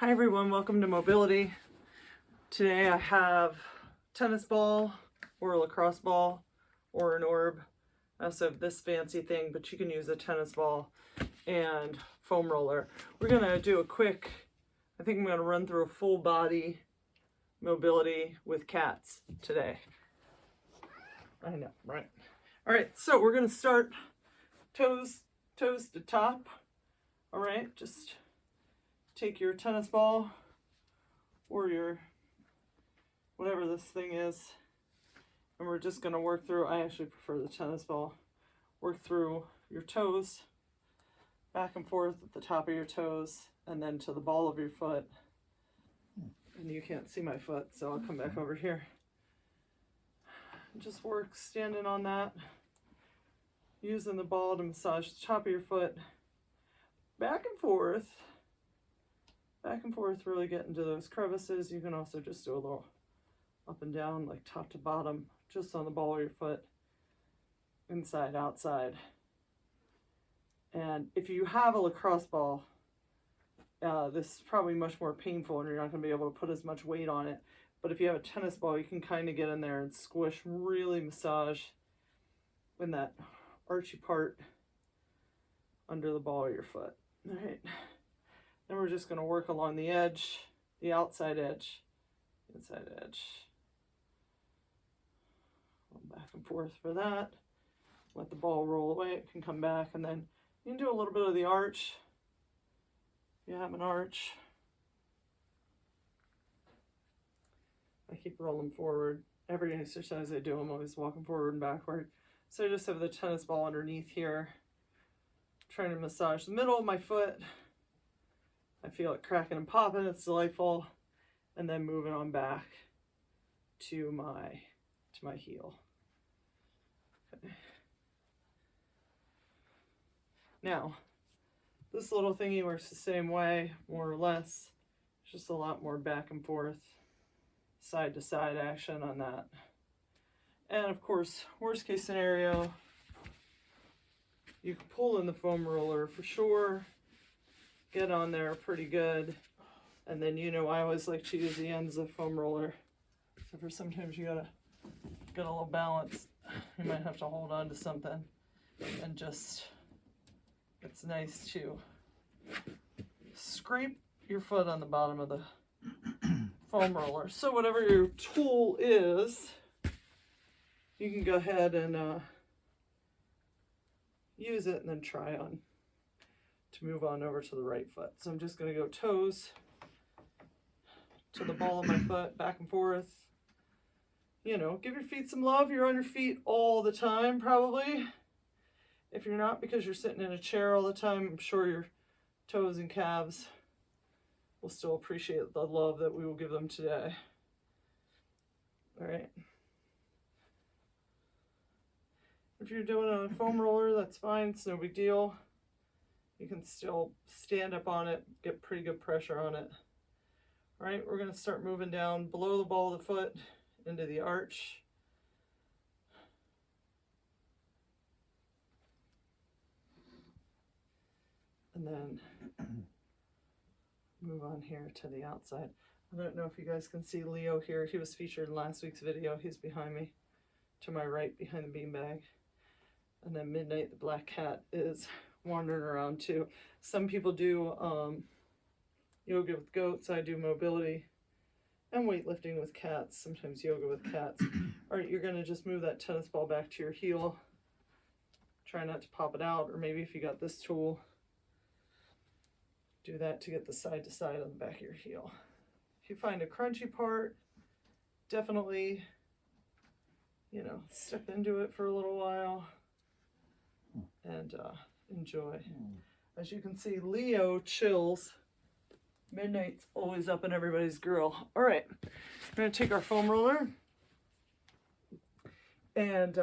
Hi everyone, welcome to Mobility. Today I have tennis ball or a lacrosse ball or an orb. I also have this fancy thing, but you can use a tennis ball and foam roller. We're gonna do a quick, I think I'm gonna run through a full body mobility with cats today. I know, right? All right, so we're gonna start toes to top. All right, just take your tennis ball or your whatever this thing is, and we're just going to work through, I actually prefer the tennis ball, work through your toes, back and forth at the top of your toes, and then to the ball of your foot. And you can't see my foot, so I'll come back over here. Just work standing on that, using the ball to massage the top of your foot, back and forth, really get into those crevices. You can also just do a little up and down, like top to bottom, just on the ball of your foot, inside, outside. And if you have a lacrosse ball, this is probably much more painful and you're not going to be able to put as much weight on it. But if you have a tennis ball, you can kind of get in there and squish, really massage in that archy part under the ball of your foot. All right. Then we're just going to work along the edge, the outside edge, inside edge. Back and forth for that. Let the ball roll away. It can come back, and then you can do a little bit of the arch. If you have an arch. I keep rolling forward. Every exercise I do, I'm always walking forward and backward. So I just have the tennis ball underneath here, trying to massage the middle of my foot. I feel it cracking and popping. It's delightful. And then moving on back to my heel. Okay. Now, this little thingy works the same way, more or less. Just a lot more back and forth, side to side action on that. And of course, worst case scenario, you can pull in the foam roller for sure, get on there pretty good. And then, I always like to use the ends of foam roller. So for sometimes you gotta get a little balance. You might have to hold on to something and just, it's nice to scrape your foot on the bottom of the foam roller. So whatever your tool is, you can go ahead and use it and then try on to move on over to the right foot. So I'm just gonna go toes to the ball of my foot, back and forth. Give your feet some love. You're on your feet all the time, probably. If you're not, because you're sitting in a chair all the time, I'm sure your toes and calves will still appreciate the love that we will give them today. All right. If you're doing a foam roller, that's fine. It's no big deal. You can still stand up on it, get pretty good pressure on it. All right, we're going to start moving down below the ball of the foot into the arch. And then move on here to the outside. I don't know if you guys can see Leo here. He was featured in last week's video. He's behind me, to my right, behind the beanbag. And then Midnight, the black cat, is wandering around too. Some people do yoga with goats. I do mobility and weightlifting with cats, sometimes yoga with cats. All right, you're gonna just move that tennis ball back to your heel. Try not to pop it out, or maybe if you got this tool, do that to get the side to side on the back of your heel. If you find a crunchy part, definitely, step into it for a little while and enjoy. As you can see, Leo chills. Midnight's always up in everybody's grill. All right, we're gonna take our foam roller and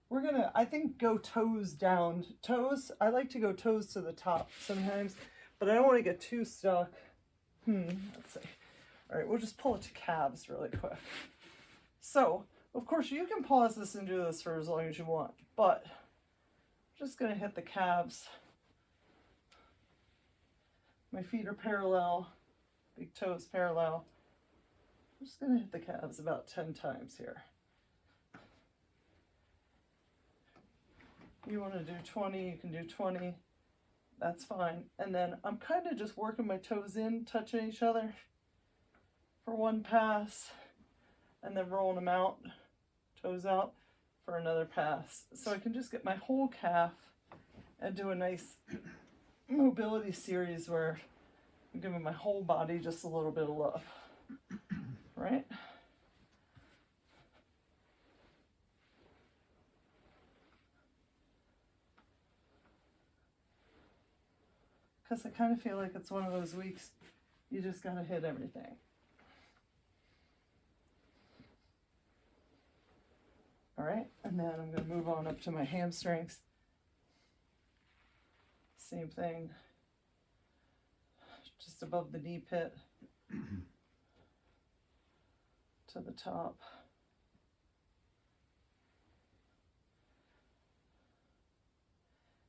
we're gonna, I think, go toes down. I like to go toes to the top sometimes, but I don't want to get too stuck. Let's see. All right, we'll just pull it to calves really quick. So, of course, you can pause this and do this for as long as you want, but I'm just gonna hit the calves My feet are parallel, big toes parallel. I'm just going to hit the calves about 10 times here. You want to do 20, you can do 20. That's fine. And then I'm kind of just working my toes in, touching each other for one pass, and then rolling them out, toes out for another pass. So I can just get my whole calf and do a nice mobility series where I'm giving my whole body just a little bit of love, right? Because I kind of feel like it's one of those weeks you just got to hit everything. All right, and then I'm going to move on up to my hamstrings. Same thing, just above the knee pit to the top.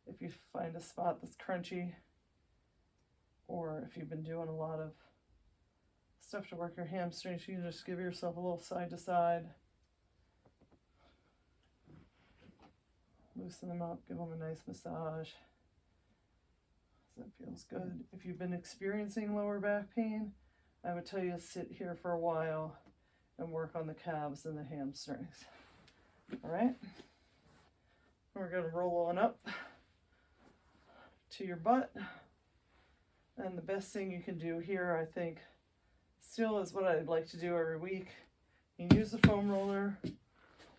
If you find a spot that's crunchy, or if you've been doing a lot of stuff to work your hamstrings, you can just give yourself a little side to side. Loosen them up, give them a nice massage. So that feels good. If you've been experiencing lower back pain, I would tell you to sit here for a while and work on the calves and the hamstrings. All right? We're going to roll on up to your butt. And the best thing you can do here, I think, still is what I'd like to do every week. You can use the foam roller,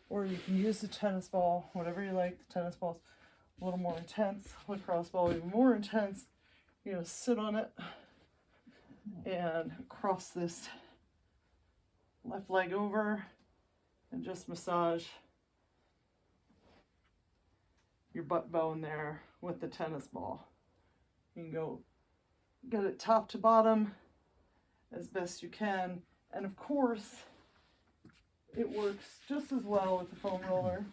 or you can use the tennis ball, whatever you like. The tennis ball's a little more intense, lacrosse ball even more intense. You're going to sit on it and cross this left leg over and just massage your butt bone there with the tennis ball. You can go get it top to bottom as best you can. And of course, it works just as well with the foam roller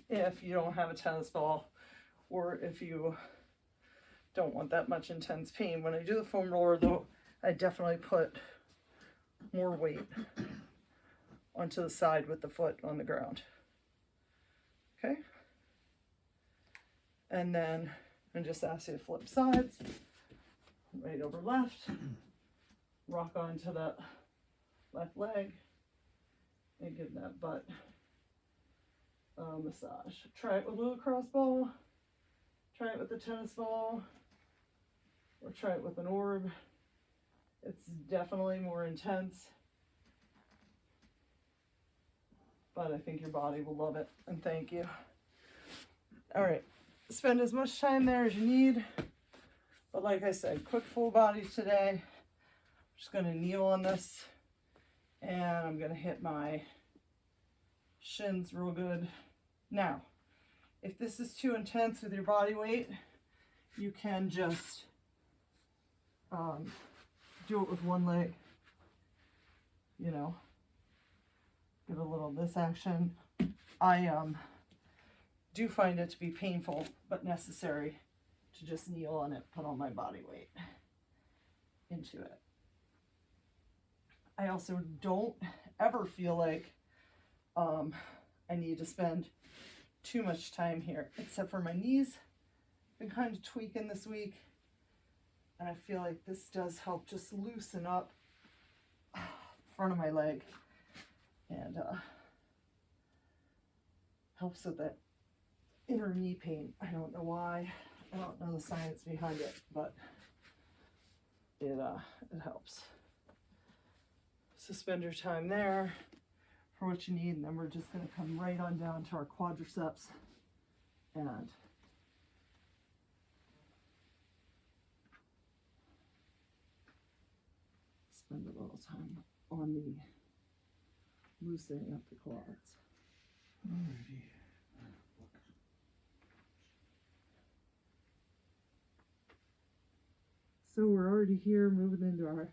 if you don't have a tennis ball, or if you don't want that much intense pain. When I do the foam roller though, I definitely put more weight onto the side with the foot on the ground. Okay? And then I just ask you to flip sides, right over left, rock onto that left leg, and give that butt massage. Try it with a lacrosse ball, try it with the tennis ball, or try it with an orb. It's definitely more intense, but I think your body will love it, and thank you. All right, spend as much time there as you need, but like I said, quick full body today. I'm just gonna kneel on this, and I'm gonna hit my shins real good. Now, if this is too intense with your body weight, you can just do it with one leg, you know, get a little of this action. I do find it to be painful, but necessary to just kneel on it, put all my body weight into it. I also don't ever feel like I need to spend too much time here, except for my knees. Been kind of tweaking this week, and I feel like this does help just loosen up the front of my leg, and helps with that inner knee pain. I don't know why. I don't know the science behind it, but it helps. So spend your time there for what you need, and then we're just going to come right on down to our quadriceps and spend a little time on the loosening up the quads. Alrighty. So we're already here, moving into our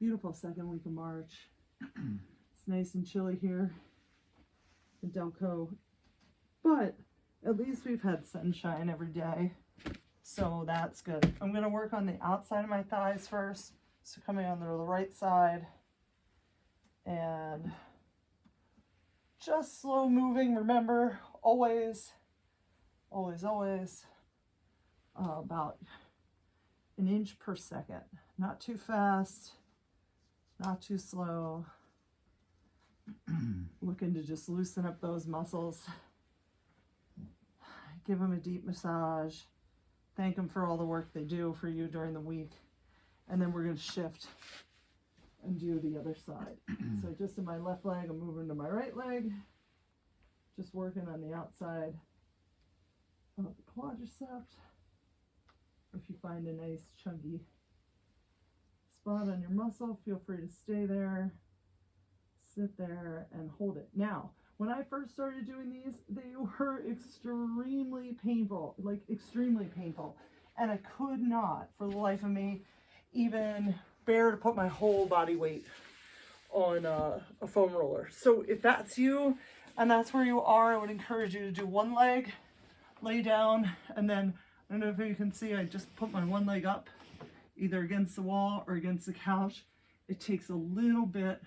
beautiful second week of March. It's nice and chilly here in Delco, but at least we've had sunshine every day. So that's good. I'm going to work on the outside of my thighs first. So coming on the right side and just slow moving. Remember, always about an inch per second. Not too fast, not too slow. Looking to just loosen up those muscles. Give them a deep massage. Thank them for all the work they do for you during the week. And then we're going to shift and do the other side. So just in my left leg, I'm moving to my right leg. Just working on the outside of the quadricep. If you find a nice chunky spot on your muscle, feel free to stay there, sit there, and hold it. Now, when I first started doing these, they were extremely painful, like extremely painful. And I could not, for the life of me, even bear to put my whole body weight on a foam roller. So if that's you, and that's where you are, I would encourage you to do one leg, lay down, and then, I don't know if you can see, I just put my one leg up, either against the wall or against the couch. It takes a little bit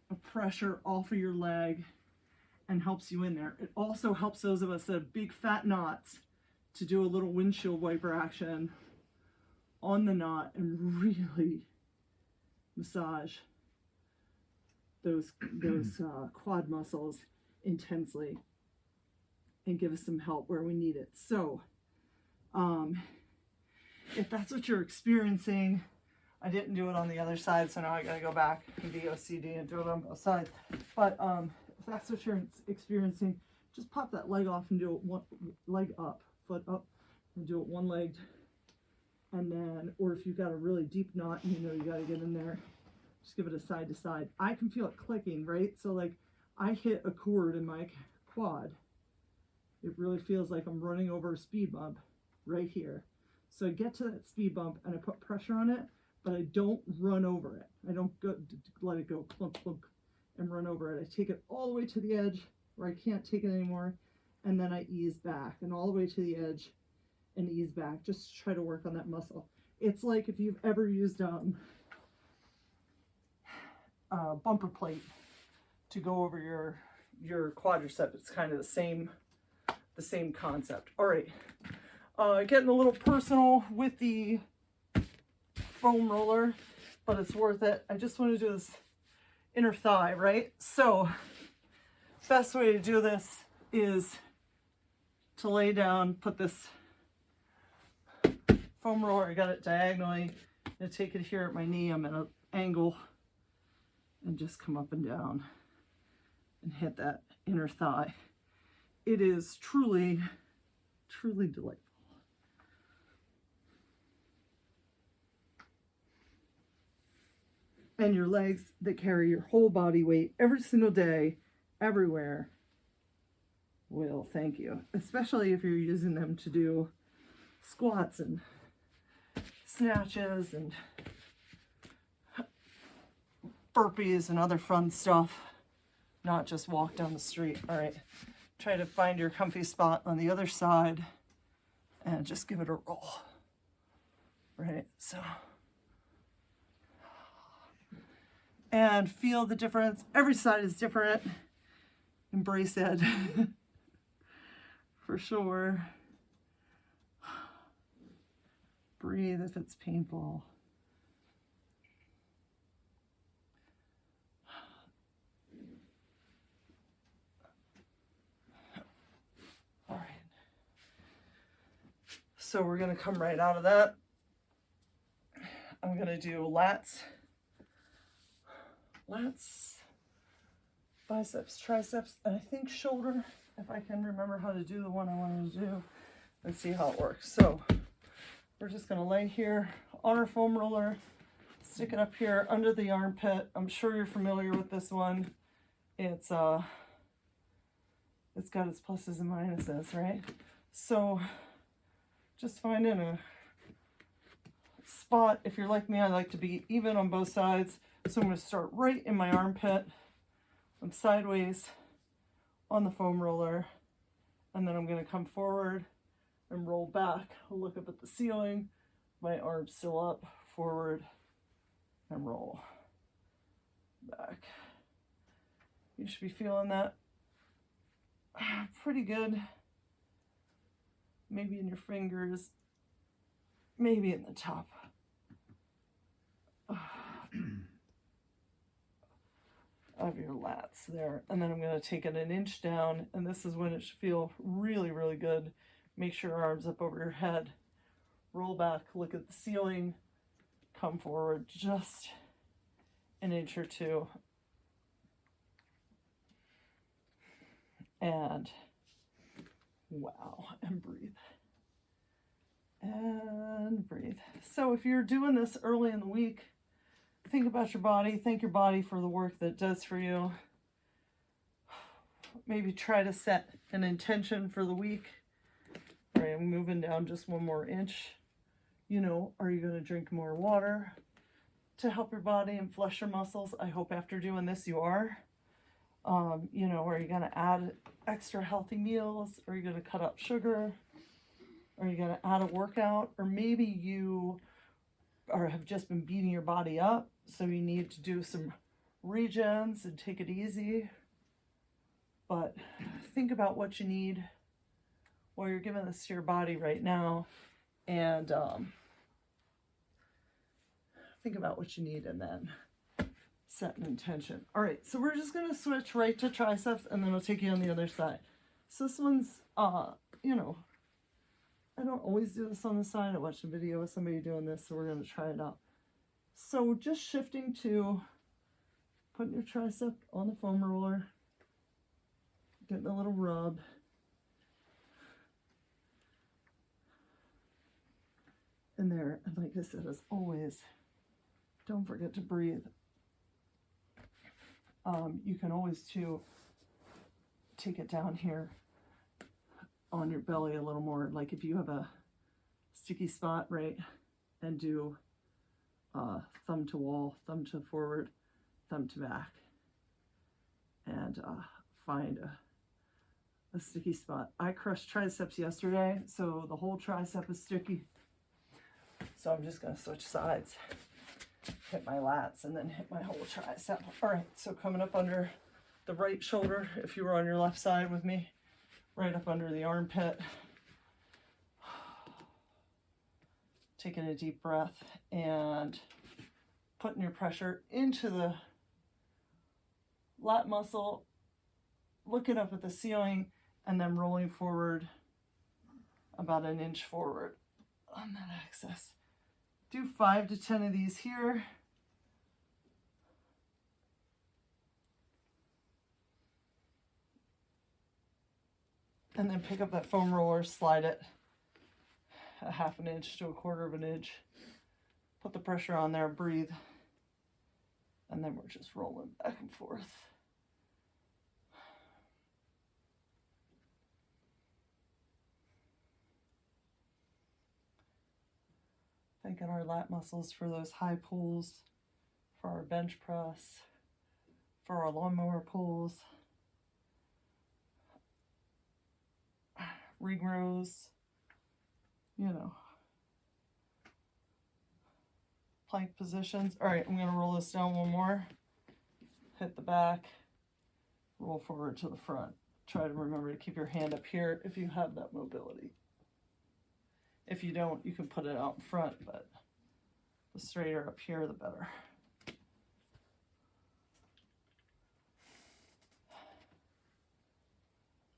of pressure off of your leg and helps you in there. It also helps those of us that have big fat knots to do a little windshield wiper action on the knot and really massage those quad muscles intensely and give us some help where we need it. So if that's what you're experiencing, I didn't do it on the other side, so now I gotta go back and be OCD and do it on both sides. But if that's what you're experiencing, just pop that leg off and do it one leg up, foot up, and do it one legged. And then, or if you've got a really deep knot and you know you gotta get in there, just give it a side to side. I can feel it clicking, right? So like I hit a chord in my quad. It really feels like I'm running over a speed bump right here. So I get to that speed bump and I put pressure on it, but I don't run over it. I don't go, let it go clunk, clunk, and run over it. I take it all the way to the edge where I can't take it anymore, and then I ease back, and all the way to the edge and ease back, just to try to work on that muscle. It's like if you've ever used a bumper plate to go over your quadricep. It's kind of the same concept. All right, getting a little personal with the foam roller, but it's worth it. I just want to do this inner thigh, right? So best way to do this is to lay down, put this foam roller, I got it diagonally, I'm gonna take it here at my knee, I'm at an angle, and just come up and down and hit that inner thigh. It is truly, truly delightful. And your legs that carry your whole body weight every single day, everywhere, will thank you. Especially if you're using them to do squats and snatches and burpees and other fun stuff. Not just walk down the street. All right, try to find your comfy spot on the other side and just give it a roll. Right, so. And feel the difference. Every side is different. Embrace it. For sure. Breathe if it's painful. All right. So we're going to come right out of that. I'm going to do lats, biceps, triceps, and I think shoulder, if I can remember how to do the one I wanted to do. Let's see how it works. So we're just going to lay here on our foam roller, stick it up here under the armpit. I'm sure you're familiar with this one. It's got its pluses and minuses, right? So just finding a spot. If you're like me, I like to be even on both sides. So I'm going to start right in my armpit. I'm sideways on the foam roller, and then I'm going to come forward and roll back. I'll look up at the ceiling, my arms still up, forward, and roll back. You should be feeling that pretty good. Maybe in your fingers, maybe in the top of your lats there. And then I'm going to take it an inch down, and this is when it should feel really, really good. Make sure your arms up over your head. Roll back, look at the ceiling, come forward just an inch or two. And wow, and breathe. And breathe. So if you're doing this early in the week, think about your body. Thank your body for the work that it does for you. Maybe try to set an intention for the week. All right, I'm moving down just one more inch. You know, are you going to drink more water to help your body and flush your muscles? I hope after doing this you are. You know, are you going to add extra healthy meals? Are you going to cut out sugar? Are you going to add a workout? Or maybe you have just been beating your body up, so you need to do some regens and take it easy. But think about what you need while you're giving this to your body right now, and think about what you need, and then set an intention. All right, so we're just going to switch right to triceps, and then I'll take you on the other side. So this one's, you know, I don't always do this on the side. I watched a video of somebody doing this, so we're going to try it out. So just shifting to putting your tricep on the foam roller, getting a little rub. In there, and like I said, as always, don't forget to breathe. You can always too take it down here on your belly a little more, like if you have a sticky spot, right, and do thumb to wall, thumb to forward, thumb to back, and find a sticky spot. I crushed triceps yesterday, so the whole tricep is sticky. So I'm just going to switch sides, hit my lats, and then hit my whole tricep. All right, so coming up under the right shoulder, if you were on your left side with me, right up under the armpit. Taking a deep breath and putting your pressure into the lat muscle, looking up at the ceiling, and then rolling forward about an inch forward on that axis. Do 5 to 10 of these here. And then pick up that foam roller, slide it a half an inch to a quarter of an inch. Put the pressure on there, breathe. And then we're just rolling back and forth. Thanking our lat muscles for those high pulls, for our bench press, for our lawnmower pulls. Ring rows, you know, plank positions. All right, I'm going to roll this down one more. Hit the back, roll forward to the front. Try to remember to keep your hand up here if you have that mobility. If you don't, you can put it out in front, but the straighter up here, the better.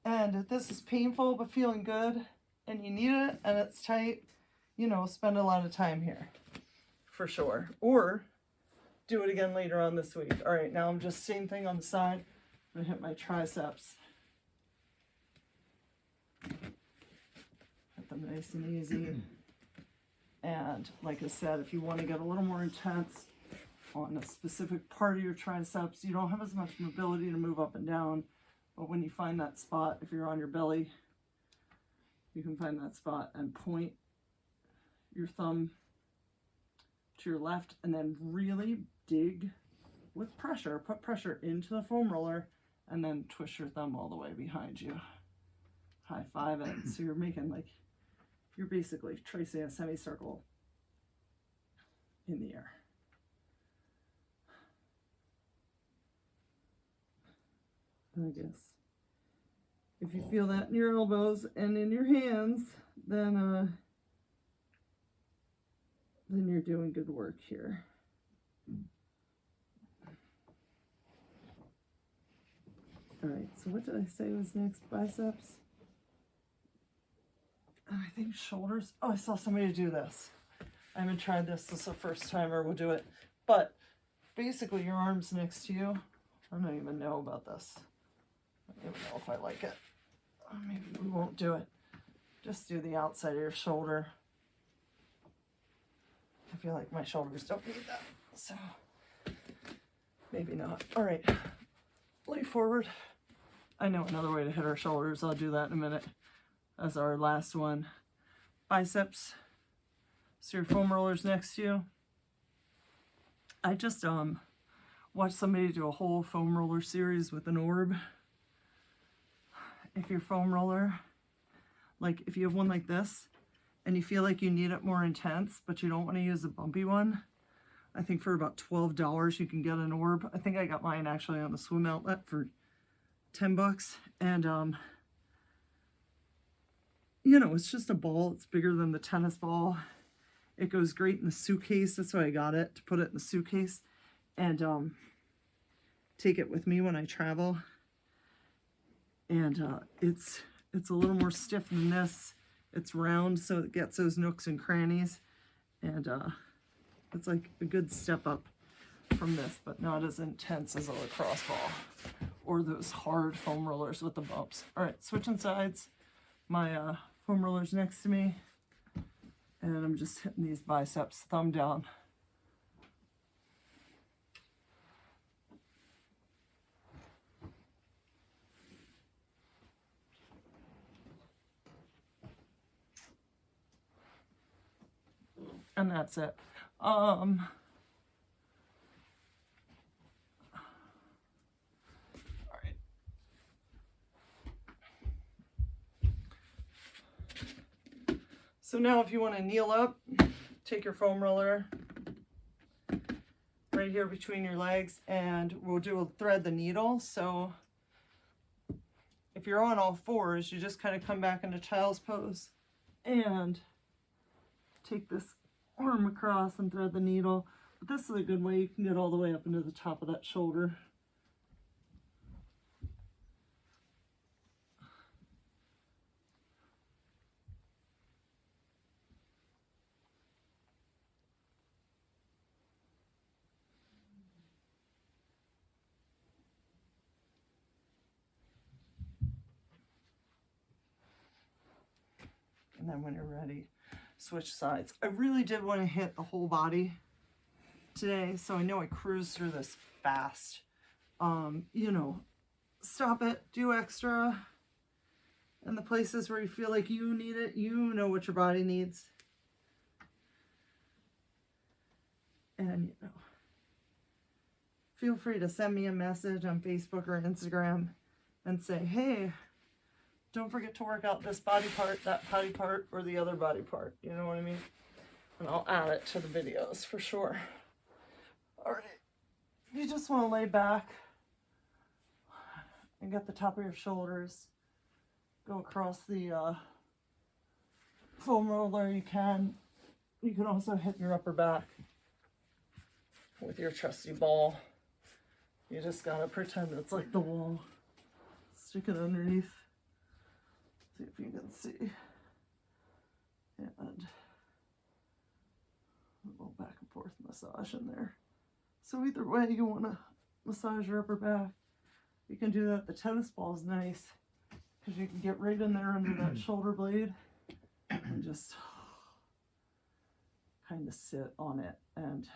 And if this is painful but feeling good and you need it and it's tight, you know, spend a lot of time here for sure. Or do it again later on this week. All right, now I'm just same thing on the side. I'm gonna hit my triceps. Hit them nice and easy. And like I said, if you want to get a little more intense on a specific part of your triceps, you don't have as much mobility to move up and down. But when you find that spot, if you're on your belly, you can find that spot and point your thumb to your left and then really dig with pressure. Put pressure into the foam roller and then twist your thumb all the way behind you. High five it. So you're making like you're basically tracing a semicircle in the air. And I guess if you feel that in your elbows and in your hands, then you're doing good work here. All right, so what did I say was next? Biceps? And I think shoulders. Oh, I saw somebody do this. I haven't tried this. This is the first time we'll do it. But basically your arms next to you. I don't even know about this. I don't even know if I like it. Maybe we won't do it. Just do the outside of your shoulder. I feel like my shoulders don't need that. So maybe not. All right. Lay forward. I know another way to hit our shoulders. I'll do that in a minute as our last one. Biceps. So your foam roller's next to you. I just watched somebody do a whole foam roller series with an orb. If your foam roller, like if you have one like this and you feel like you need it more intense, but you don't want to use a bumpy one, I think for about $12 you can get an orb. I think I got mine actually on the swim outlet for $10. And you know, it's just a ball. It's bigger than the tennis ball. It goes great in the suitcase. That's why I got it, to put it in the suitcase and take it with me when I travel. And it's a little more stiff than this. It's round, so it gets those nooks and crannies. And it's like a good step up from this, but not as intense as a lacrosse ball or those hard foam rollers with the bumps. All right, switching sides. My foam roller's next to me. And I'm just hitting these biceps, thumb down. And that's it. All right. So now if you want to kneel up, take your foam roller right here between your legs and we'll thread the needle. So if you're on all fours, you just kind of come back into child's pose and take this arm across and thread the needle. But this is a good way you can get all the way up into the top of that shoulder. And then when you're ready, switch sides. I really did want to hit the whole body today, so I know I cruised through this fast. You know, stop it, do extra. And the places where you feel like you need it, you know what your body needs. And, you know, feel free to send me a message on Facebook or Instagram and say, hey, don't forget to work out this body part, that body part, or the other body part. You know what I mean? And I'll add it to the videos for sure. All right. You just want to lay back and get the top of your shoulders. Go across the foam roller. You can also hit your upper back with your trusty ball. You just got to pretend it's like the wall. Stick it underneath. See if you can see. And a little back and forth massage in there. So either way you want to massage your upper back, you can do that. The tennis ball is nice because you can get right in there under that shoulder blade and just kind of sit on it and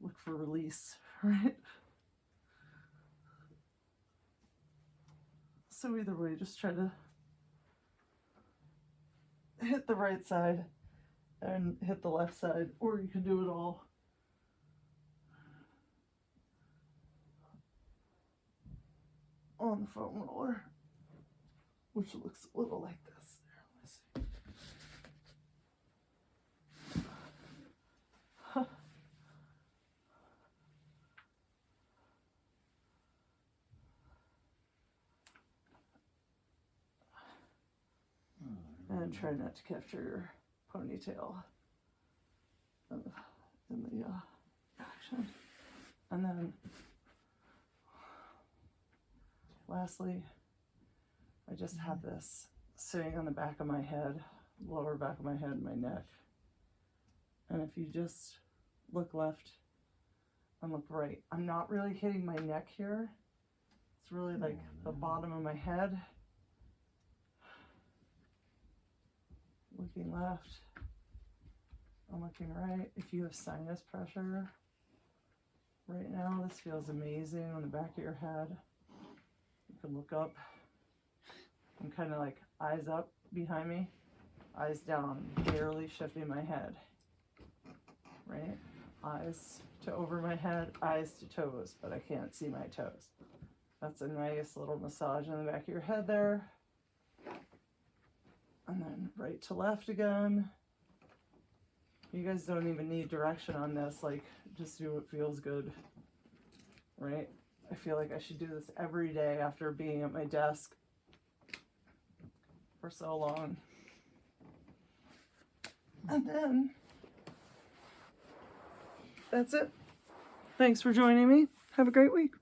look for release, right? So either way, just try to hit the right side and hit the left side, or you can do it all. On the foam roller, which looks a little like this. There, let me see. And try not to capture your ponytail in the action. And then lastly, I just have this sitting on the back of my head, lower back of my head, my neck. And if you just look left and look right, I'm not really hitting my neck here. It's really like the bottom of my head. Looking left, I'm looking right. If you have sinus pressure right now, this feels amazing on the back of your head. You can look up. I'm kind of like eyes up behind me, eyes down, barely shifting my head. Right? Eyes to over my head, eyes to toes, but I can't see my toes. That's a nice little massage on the back of your head there. And then right to left again. You guys don't even need direction on this, like just do what feels good, right? I feel like I should do this every day after being at my desk for so long. And then that's it. Thanks for joining me. Have a great week.